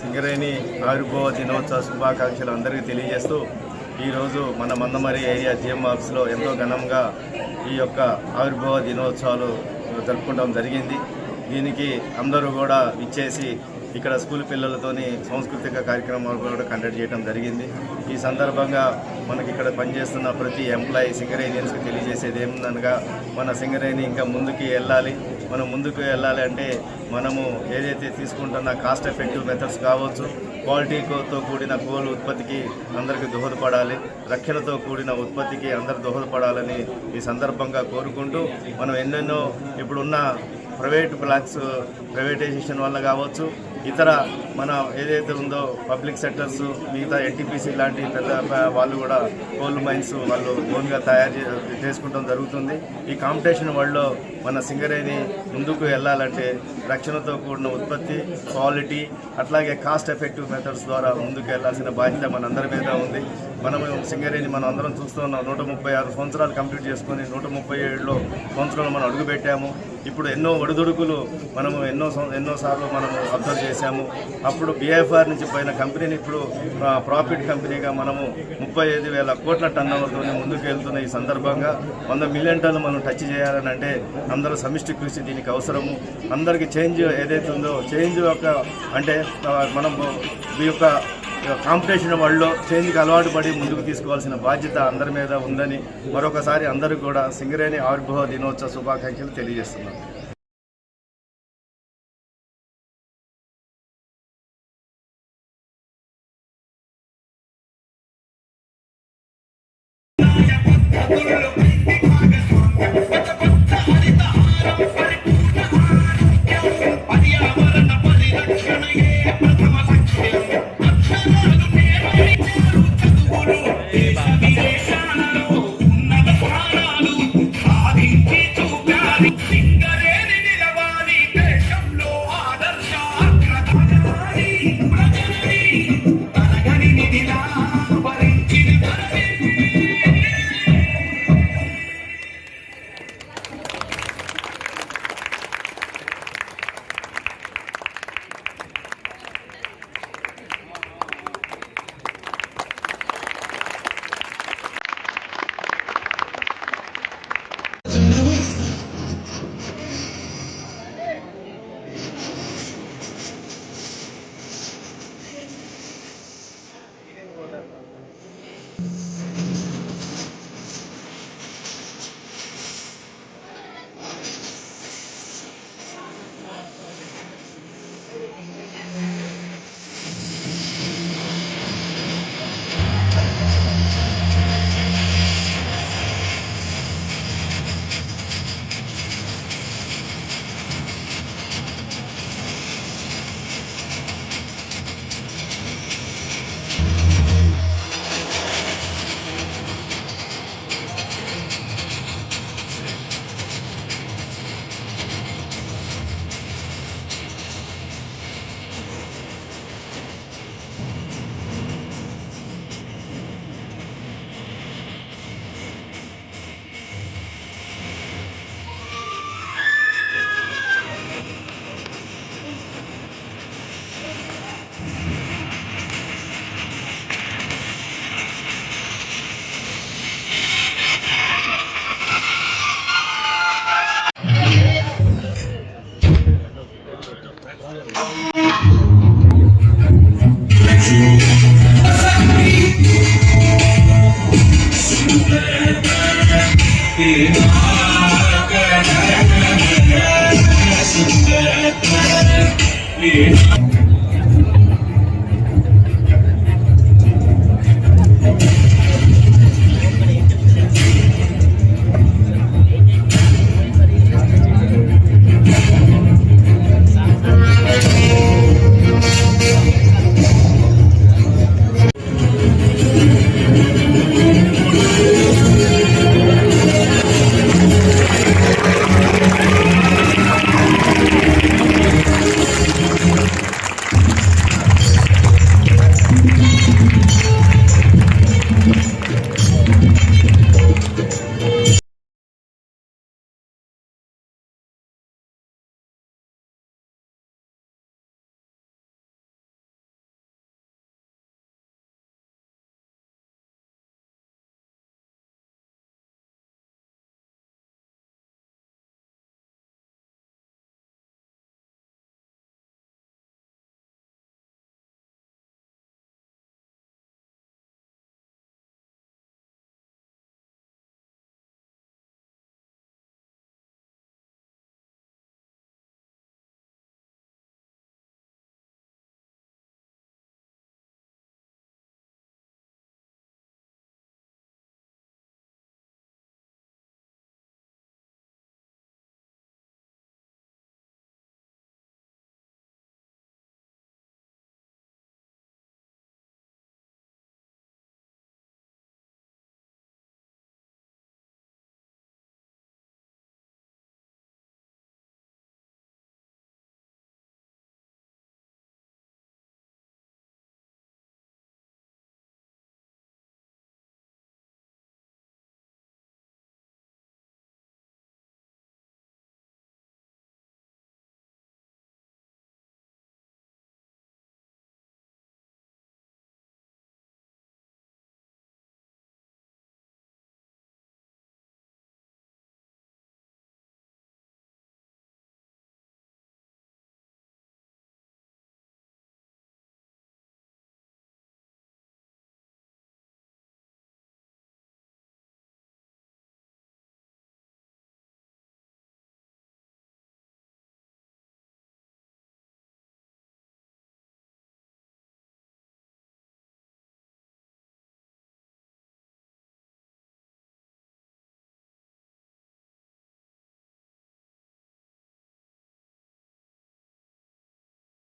సింగరేణి ఆవిర్భావ దినోత్సవ శుభాకాంక్షలు అందరికీ తెలియజేస్తూ ఈరోజు మన మందమరి ఏరియా జిఎం ఆఫీస్లో ఎంతో ఘనంగా ఈ యొక్క ఆవిర్భావ దినోత్సవాలు జరుపుకోవడం జరిగింది. దీనికి అందరూ కూడా ఇచ్చేసి ఇక్కడ స్కూల్ పిల్లలతోని సాంస్కృతిక కార్యక్రమాలు కూడా కండక్ట్ చేయడం జరిగింది. ఈ సందర్భంగా మనకి ఇక్కడ పనిచేస్తున్న ప్రతి ఎంప్లాయీ సింగరేనియన్స్కి తెలియజేసేది ఏముందనగా మన సింగరేణి ఇంకా ముందుకు వెళ్ళాలి. మనం ముందుకు వెళ్ళాలి అంటే మనము ఏదైతే తీసుకుంటున్న కాస్ట్ ఎఫెక్టివ్ మెథడ్స్ కావచ్చు, క్వాలిటీతో కూడిన కోల్ ఉత్పత్తికి అందరికీ దోహదపడాలి, రక్షణతో కూడిన ఉత్పత్తికి అందరూ దోహదపడాలని ఈ సందర్భంగా కోరుకుంటూ మనం ఎన్నెన్నో ఇప్పుడున్న ప్రైవేట్ బ్లాక్స్ ప్రైవేటైజేషన్ వల్ల కావచ్చు, ఇతర మన ఏదైతే ఉందో పబ్లిక్ సెక్టర్స్ మిగతా ఎన్టీపీసీ లాంటి పెద్ద వాళ్ళు కూడా కోల్ మైన్స్ వాళ్ళు ఓన్గా తయారు చేసుకోవడం జరుగుతుంది. ఈ కాంపిటీషన్ వరల్డ్లో మన సింగరేణి ముందుకు వెళ్ళాలంటే రక్షణతో కూడిన ఉత్పత్తి, క్వాలిటీ, అట్లాగే కాస్ట్ ఎఫెక్టివ్ మెథడ్స్ ద్వారా ముందుకు వెళ్లాల్సిన బాధ్యత మనందరి మీద ఉంది. మనము సింగరేణి మనం అందరం చూస్తున్నాం. 136 సంవత్సరాలు కంప్లీట్ చేసుకొని 137లో సంవత్సరాలు మనం అడుగుపెట్టాము. ఇప్పుడు ఎన్నో ఒడిదుడుకులు మనము ఎన్నోసార్లు మనము అబ్జర్వ్ చేశాము. అప్పుడు BIFR నుంచి పోయిన కంపెనీని ఇప్పుడు ప్రాఫిట్ కంపెనీగా మనము 35,000 కోట్ల టర్న్ ఓవర్తో ముందుకు వెళ్తున్న ఈ సందర్భంగా 100 మిలియన్ టన్ను మనం టచ్ చేయాలని అంటే అందరూ సమిష్టి కృషి దీనికి అవసరము. అందరికీ చేంజ్ ఏదైతే ఉందో చేంజ్ యొక్క అంటే మనం ఈ యొక్క కాంపిటీషన్ వరల్డ్లో చేంజ్కి అలవాటు పడి ముందుకు తీసుకోవాల్సిన బాధ్యత అందరి మీద ఉందని మరొకసారి అందరికీ కూడా సింగరేణి ఆవిర్భావ దినోత్సవ శుభాకాంక్షలు తెలియజేస్తున్నాను. పర్యావరణ పరిరక్షణయే ప్రథమ లక్ష్యం.